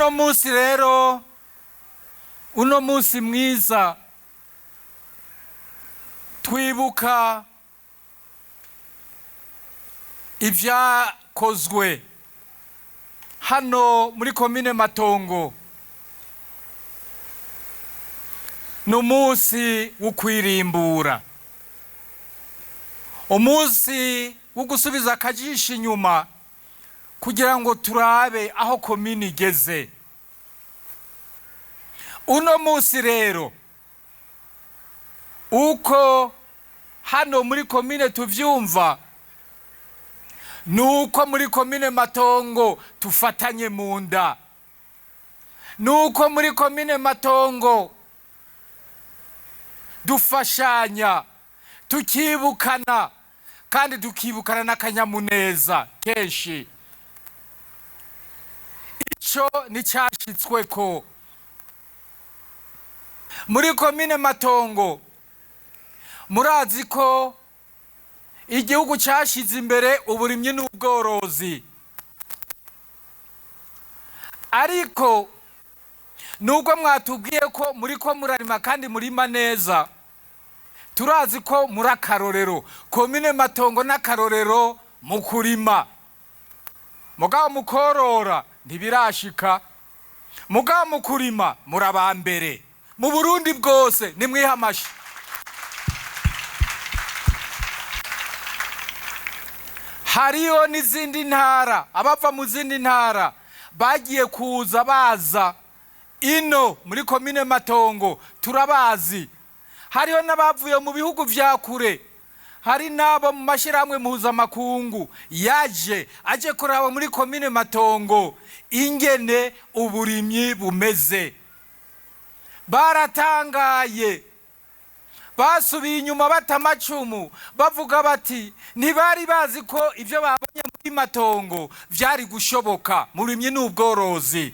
uno munsi rero, uno munsi mwiza twibuka ivyakozwe hano muri komine Matongo. N'umunsi wo kwirimbura, umunsi wo gusubiza akajisho inyuma kugira ngo turabe aho komine igeze. Uno munsi rero uko hano muri komine tuvyumva, nuko muri komine Matongo tufatanye mu nda, nuko muri komine Matongo dufashanya, tukibukana kandi tukibukana n'akanyamuneza kenshi. Ico ni cashitsweko muri komine Matongo. Murazi ko igihugu cashize imbere uburimyi n'ubworozi, ariko nubwo mwatubwiye ko muriko murarima kandi murima neza, turazi ko muri akarorero. Komine Matongo n'akarorero mu kurima, mugabo mukorora ntibirashika, mugabo mu kurima murabambere mu Burundi bwose. Nimwihamashi. Hariyo n'izindi ntara, abava mu zindi ntara bagiye kuza baza ino muri komine Matongo, turabazi. Hariho n'abavuye mu bihugu vya kure, hari n'abo mu mashirahamwe mpuzamakungu aje kuraba muri komine Matongo ingene uburimyi bumeze. Baratangaye, basubiye inyuma batamacumu, bavuga bati ntibari bazi ko ivyo babonye muri Matongo vyari gushoboka mu burimyi n'ubworozi.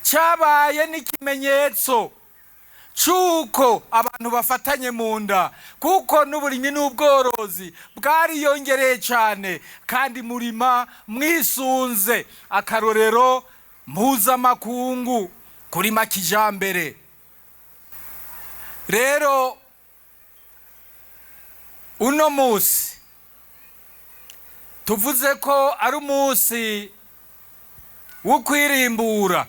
Cabaye n'ikimenyetso cuko abantu bafatanye mu nda, kuko n'uburimyi n'ubworozi bwariyongereye cane kandi murima mwisunze akarorero mpuzamakungu kurima kijambere. Rero uno munsi tuvuze ko ari umunsi wo kwirimbura,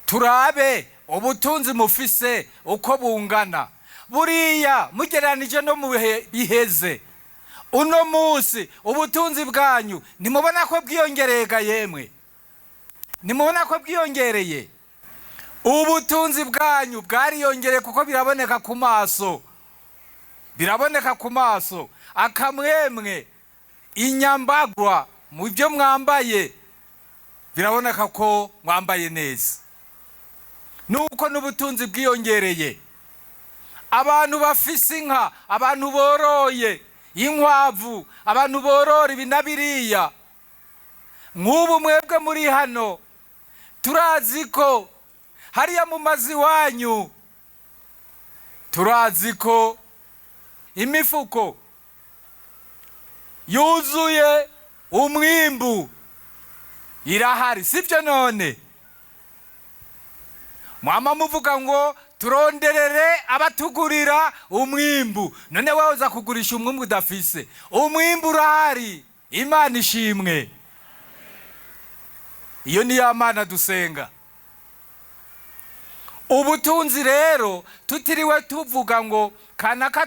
turabe ubutunzi mufise uko bungana. Buriya mugereranije no mu biheze, uno munsi ubutunzi bwanyu nimubona ko bwiyongerega? Yemwe nimubona ko bwiyongereye? Ubutunzi bwanyu bwariyongereye kuko biraboneka ku maso, biraboneka ku maso. Akamwemwe, inyambagwa mu byo mwambaye biraboneka ko mwambaye neza. Nuko n'ubutunzi bwiyongereye. Abantu bafise inka, abantu boroye inkwavu, abantu borora ibinabiriya, nk'ubu mwebwe muri hano, turazi ko hariya mu mazi wanyu, turazi ko imifuko yuzuye umwimbu irahari, sivyo? None mwama muvuga ngo turonderere abatugurira umwimbu. None wewe uza kugurisha umwimbu udafise? Umwimbu urahari, Imana ishimwe. Iyo ni ya Mana dusenga. Ubutunzi rero tutiriwe tuvuga ngo kanaka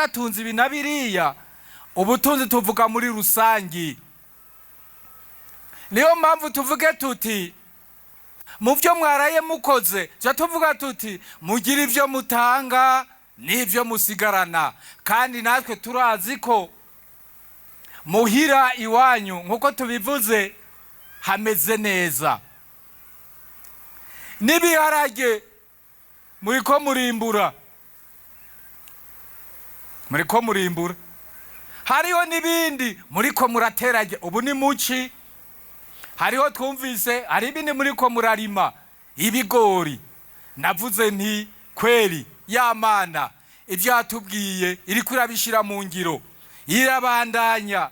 tunzi binabiriya, ubutunzi tuvuga muri rusangi. Niyo mpamvu tuvuge tuti mu byo mwaraye mukoze, tuvuga tuti mugira ivyo mutanga n'ivyo musigarana. Kandi natwe turazi ko muhira iwanyu nkuko tubivuze hameze neza. N'ibiharage muriko murimbura, muriko murimbura. Hariho n'ibindi muriko muraterage, ubu ni muci. Hariho twumvise hari ibindi muriko murarima, ibigori. Navuze nti kweri ya Mana ivyo yatubwiye iriko irabishira mu ngiro, irabandanya.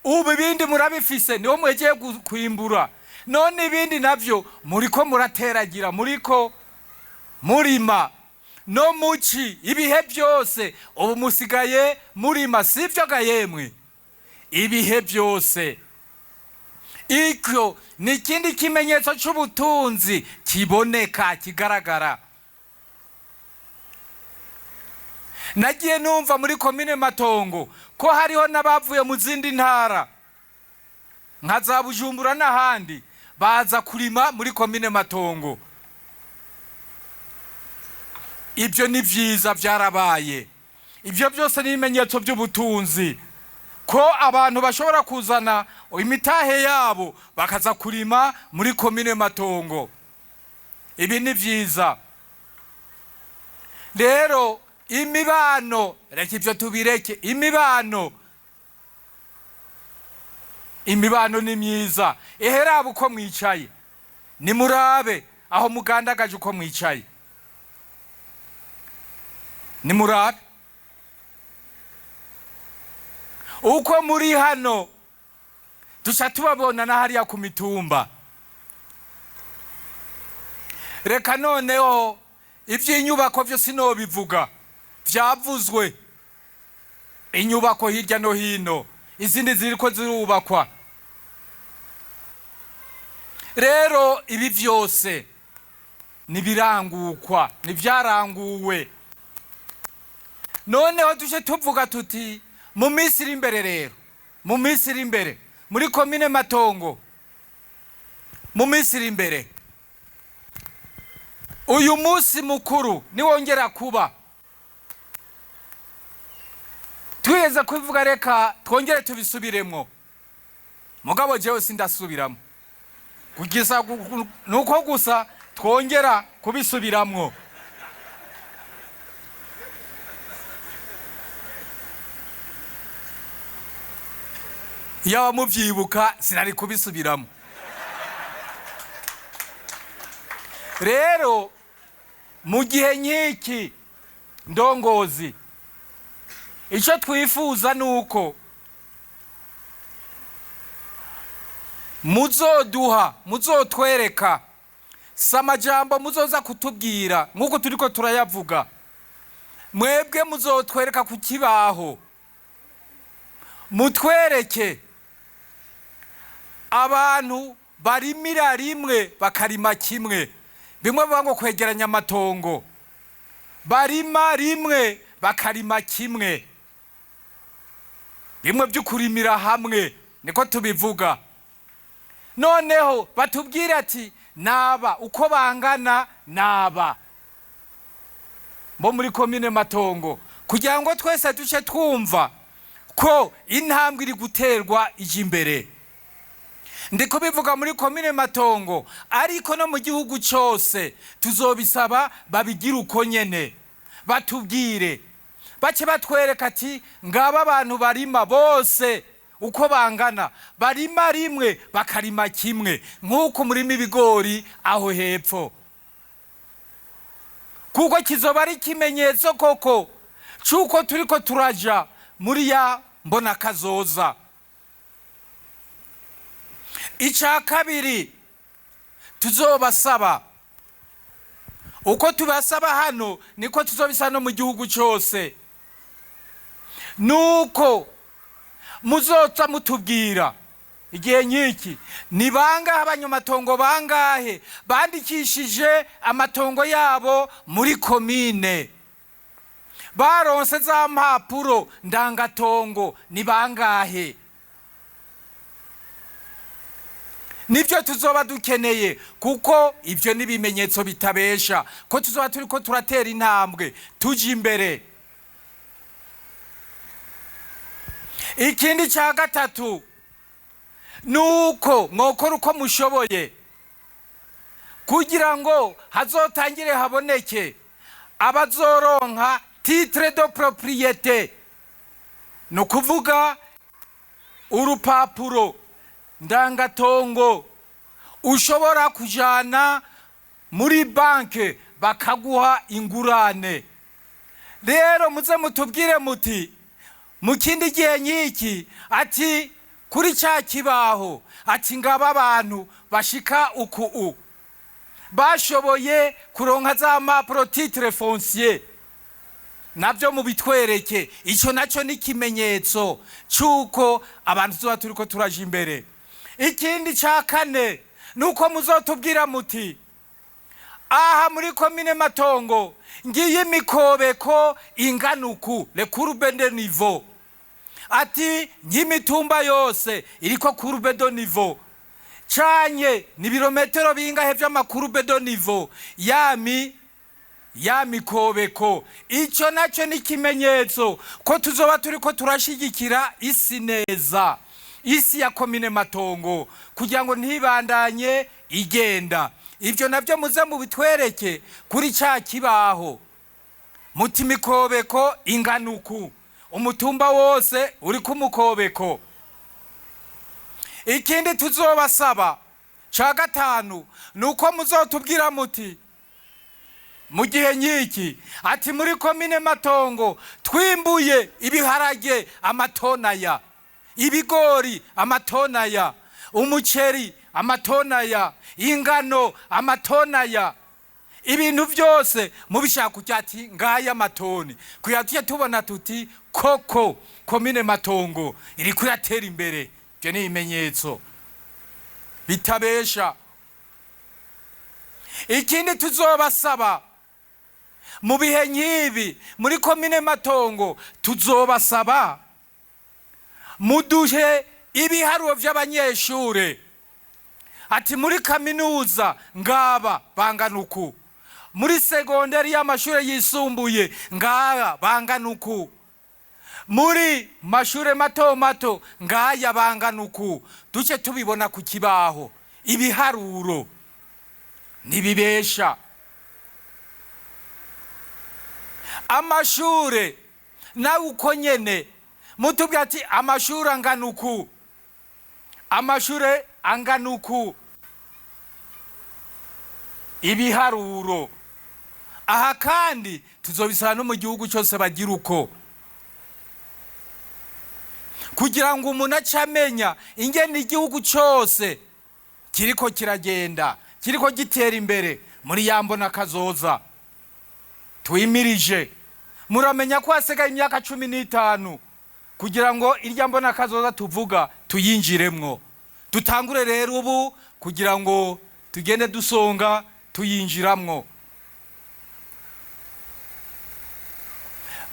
Ubu ibindi murabifise, niho mwegeye kwimbura. none ibindi navyo muriko murateragira, muriko murima no muci ibihe byose. Ubu musigaye murima, sivyo ga yemwe? Ibihe byose. Icyo ni ikindi kimenyetso cy'ubutunzi kiboneka, kigaragara. Nagiye numva muri komine Matongo ko hariho n'abavuye mu zindi ntara nka za Bujumbura n'ahandi baza kurima muri komine Matongo. Ibyo ni byiza, byarabaye. Ibyo byose ni ibimenyetso by'ubutunzi, ko abantu bashobora kuzana imitahe yabo bakaza kurima muri komine Matongo. Ibi ni byiza. Rero imibano, reka ibyo tubireke. Imibano ni myiza. Eherabu uko mwicaye, nimurabe aho mugandagaje uko mwicaye, nimurabe uko muri hano. Duca tubabona na hariya ku mitumba. Reka noneho iby'inyubako byo sinobivuga, byavuzwe. Inyubako hirya no hino, izindi ziriko zirubakwa. Rero ibi byose nibirangukwa, nivyaranguwe. Noneho duce tuvuga tuti mu minsi iri imbere, rero mu minsi iri imbere muri komine Matongo, mu minsi iri imbere, uyu munsi mukuru niwongera kuba, twiyeze kubivuga, reka twongere tubisubiremwo. Mugabo jewe sindasubiramo, kugisa nuko gusa twongera kubisubiramwo. Yaba muvyibuka sinari kubisubiramo. Rero mu gihe nyiki ndongozi, icyo twifuza nuko muzotwereka, samajambo muzoza kutubwira nkuko turiko turayavuga. Mwebwe muzotwereka ku kibaho, mutwereke abantu barimira rimwe bakarima kimwe. Bimwe bivuga kwegeranya amatongo, barima rimwe bakarima kimwe. Bimwe by'ukurimira hamwe, niko tubivuga. Noneho batubwira ati naba uko bangana, naba bo muri komine Matongo, kugira ngo twese duce twumva ko intambwe iri guterwa ije imbere. Ndiko bivuga muri komine Matongo, ariko no mu gihugu cyose tuzobisaba babigira uko nyene. Batubwire, bace batwereka ati ngaba abantu barima bose uko bangana, barima rimwe bakarima kimwe, nk'uko murima ibigori aho hepfo. Kuko kizoba ari ikimenyetso koko cyuko turiko turaja muri ya mbonakazoza. Icya kabiri tuzobasaba, uko tubasaba hano niko tuzobisa no mu gihugu cyose, nuko muzoza mutubwira igihe nyiki ni bangahe abanyamatongo bangahe bandikishije amatongo yabo muri komine, baronse za mpapuro ndangatongo ni bangahe. Nibyo tuzoba dukeneye, kuko ibyo ni bimenyetso bitabesha ko tuzoba turiko turatera intambwe tuje imbere. Ikindi cya gatatu nuko mwokora uko mushoboye kugira ngo hazotangire haboneke abazoronka titre de propriété, no kuvuga urupapuro ndangatongo ushobora kujana muri banke bakaguha ingurane. Rero muze mutubwire muti mu kindi gihe nyiki ati kuri cya kibaho ati ngaba abantu bashika uku bashoboye kuronka za mpapuro titre foncier, nabyo mubitwereke. Icyo nacyo ni ikimenyetso cy'uko abantu tuba turiko turaje imbere. Ikindi cya kane nuko muzotubwira muti aha muri komine Matongo ngiye imikobeko inganuku le courbe de niveau, ati nk'imitumba yose iriko courbe de niveau, canye ni birometero bingahe vy'amakurube de niveau ya mikobeko. Icyo nacyo ni ikimenyetso ko tuzoba turiko turashigikira isi neza, isi ya komine Matongo, kugira ngo ntibandanye igenda. Ibyo nabyo muze mubitwereke kuri cya kibaho muti mikobeko inganuku, umutumba wose uri ku mukobeko. Ikindi tuzobasaba cya gatanu nuko muzotubwira muti mu gihe nyiki ati muri komine Matongo twimbuye ibiharage amatonaya, ibigori amatonaya, umuceri amatonaya, ingano amatonaya, ibintu byose mubishaka kucyati ngaya matoni, kuyatuye tubona tuti koko komine Matongo iri kuratera imbere. Ibyo ni ibimenyetso bitabesha. Ikindi tuzobasaba mu bihe nk'ibi muri komine Matongo, tuzobasaba muduhe ibiharuro by'abanyeshure, ati muri kaminuza ngaba banganuku, muri segonderi y'amashure yisumbuye ngaba banganuku, muri mashure mato mato ngaya banganuku. Duce tubibona ku kibaho, ibiharuro nibibesha. Amashure na uko nyene mutubwira ati amashure anganuku, amashure anganuku, ibiharuro. Aha kandi tuzobisana no mu gihugu cyose bagira uko, kugira ngo umuntu acamenya ingene igihugu cyose kiriko kiragenda, kiriko gitera imbere muri ya mbonakazoza twimirije. Muramenya ko hasigaye imyaka 15 kugira ngo irya mbonakazoza tuvuga tuyinjiremwo. Dutangure rero ubu kugira ngo tugende dusonga tuyinjiramwo.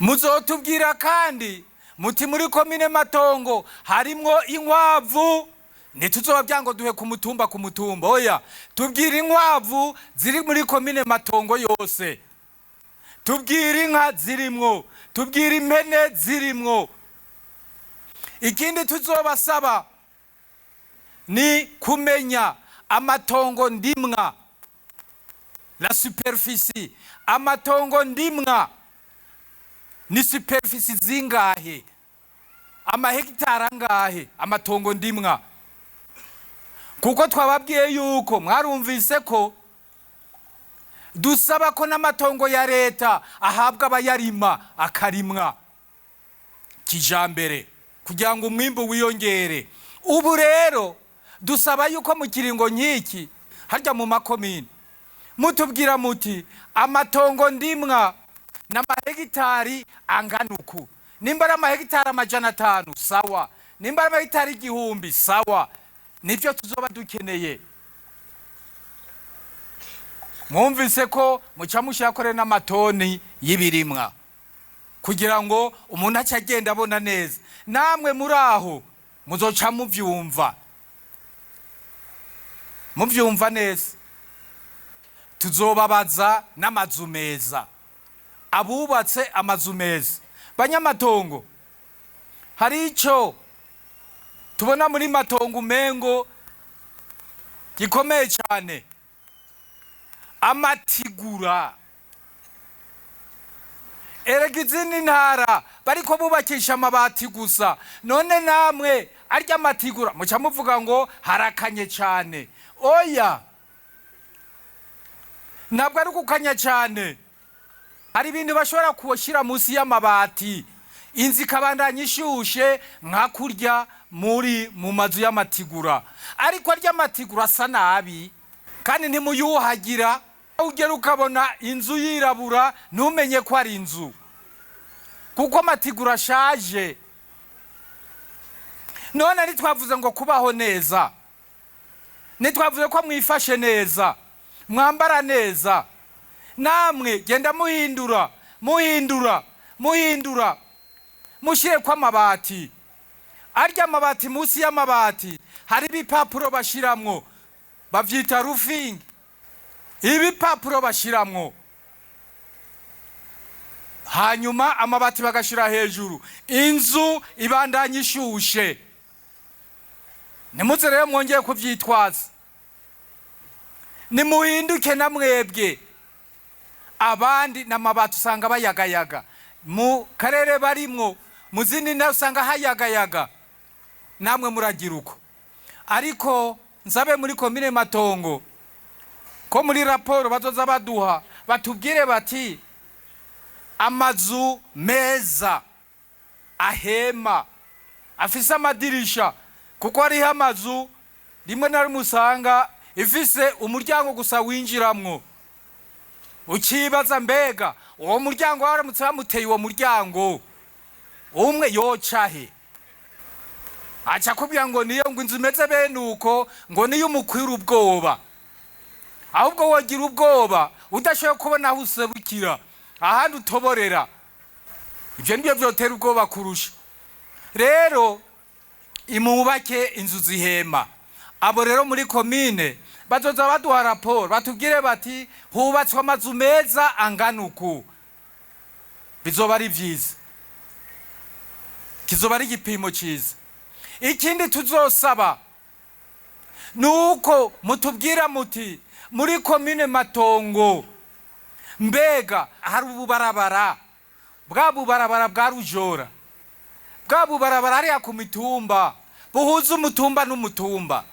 Muzotubwira kandi muti muri komine Matongo harimwo inkwavu, ntituzoba byango duhe ku mutumba oya, tubwira inkwavu ziri muri komine Matongo yose, tubwira inka zirimwo, tubwira impene zirimwo. Ikindi tuzobasaba ni kumenya amatongo ndimwa, la superficie. Amatongo ndimwa ni superficie zingahe, amahegitari angahe amatongo ndimwa. Kuko twababwiye yuko mwarumvise ko dusaba ko n'amatongo ya leta ahabwa abayarima akarimwa kijambere kugira ngo umwimbu wiyongere. Ubu rero dusaba yuko mu kiringo nkiki harya mu makomine mutubwira muti amatongo ndimwa n'amahegitari anganuku. Nimba ari amahegitari 500 sawa, nimba ari amahegitari 1000 sawa, nibyo tuzoba dukeneye. Mwumvise ko mucamushakore n'amatoni y'ibirimwa kugira ngo umuntu acagenda abona neza. Namwe muri aho muzoca muvyumva neza. Tuzobabaza n'amazu meza, abubatse amazu meza. Banyamatongo, hari ico tubona muri Matongo umengo gikomeye cyane, amatigura. Erega izindi ntara bariko bubakisha amabati gusa, none namwe arya amatigura muca muvuga ngo harakanye cyane. Oya, ntabwo ari gukanya cyane. Hari ibintu bashobora kuwushyira munsi y'amabati, inzu ikabandanya ishushe nka kurya muri mu mazu y'amatigura, ariko arya amatigura asa nabi kandi ntimuyuhagira, ugera ukabona inzu yirabura ntumenye ko ari inzu kuko amatigura ashaje. None ntitwavuze ngo kubaho neza, ntitwavuze ko mwifashe neza, mwambara neza, namwe genda muhindura mushyire ko amabati, arya amabati, munsi y'amabati hari ibipapuro bashiramwo bavyita roofing, ibipapuro bashiramwo, hanyuma amabati bagashira hejuru, inzu ibandanya ishushe. Nimuze rero mwongeye kuvyitwaza, nimuhinduke na mwebwe. Abandi n'amabati usanga bayagayaga mu karere barimwo, mu zindi ntara usanga hayagayaga, namwe muragira uko. Ariko nsabe muri komine Matongo ko muri raporo bazoza baduha batubwire bati amazu meza ahema afise amadirisha, kuko hariho amazu rimwe na rimwe usanga ifise umuryango gusa winjiramwo, ukibaza mbega uwo muryango waramutse bamuteye uwo muryango umwe yoca he? Aca kubwira ngo niyo ngo inzu imeze bene uko ngo niyo umukwira ubwoba, ahubwo wogira ubwoba udashoboye kubona aho userukira, ahandi utoborera. Ibyo nibyo byotera ubwoba kurusha. Rero imubake inzu zihema. Abo rero muri komine bazoza baduha raporo batubwire bati hubatswe amazu meza angana uku, bizoba ari byiza, kizoba ari igipimo cyiza. Ikindi tuzosaba nuko mutubwira muti muri komine Matongo mbega hari ububarabara, bwa bubarabara bwa Rujora, bwa bubarabara hariya ku mitumba buhuza umutumba n'umutumba,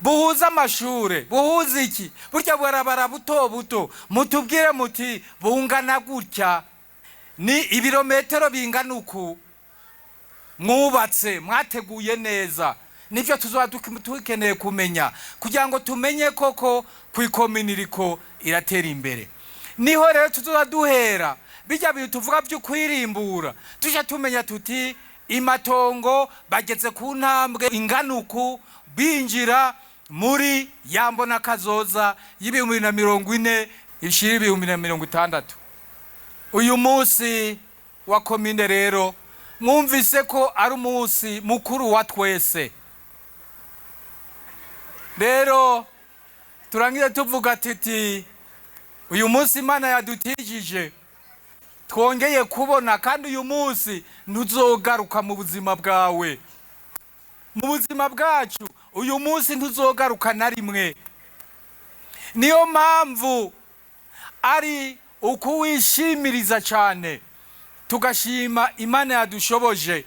buhuza amashure, buhuza iki, burya bubarabara buto buto mutubwire muti bungana gutya, ni ibirometero bingana uku, mwubatse mwateguye neza. Nivyo tuzoba dukeneye kumenya kugira ngo tumenye koko kwikomini iriko iratera imbere. Niho rero tuzoba duhera bijya bintu tuvuga byo kwirimbura, tuje tumenya tuti imatongo bageze ku ntambwe ingana uku, binjira muri ya mbonakazoza y'ibihumbi 2040 ishira ibihumbi 2060. Uyu munsi wa komine rero mwumvise ko ari umunsi mukuru wa twese. Rero turangiye tuvuga titi uyu munsi Imana yadutijije twongeye kubona, kandi uyu munsi ntuzogaruka mu buzima bwawe, mu buzima bwacu uyu munsi ntuzogaruka na rimwe. Niyo mpamvu ari ukuwishimiriza cyane, tugashima Imana yadushoboje.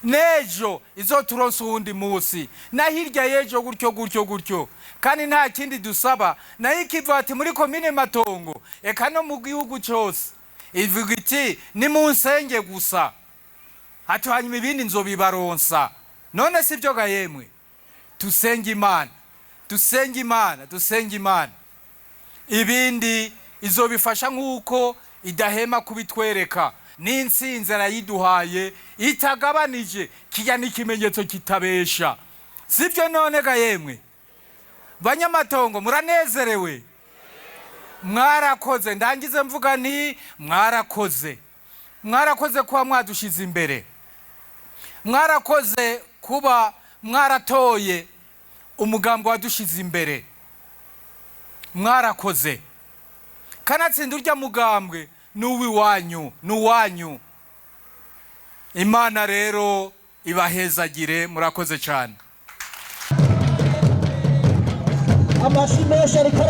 Nejo izoturonsa uwundi munsi, na hirya yejo gutyo, kandi nta kindi dusaba. Na ikivuga ati muri komine Matongo eka no mu gihugu cyose ivuga iti ni munsenge gusa, hatu hanyuma ibindi nzobibaronsa. None sivyo ga yemwe? Tusenge Imana, ibindi izobifasha nk'uko idahema kubitwereka. N'intsinzi arayiduhaye itagabanije, kijya n'ikimenyetso kitabesha. Sivyo none ga yemwe? Banyamatongo muranezerewe? Mwarakoze. Ndangize mvuga nti mwarakoze kuba mwadushize imbere, mwarakoze kuba mwaratoye umugambi wadushize imbere, mwarakoze. Kanatsinda urya mugambwe nuwanyu. Imana rero ibahezagire, murakoze cyane. Amashimesha ariko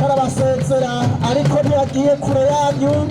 arabasezera, ariko ntiyagiye kure yanyu.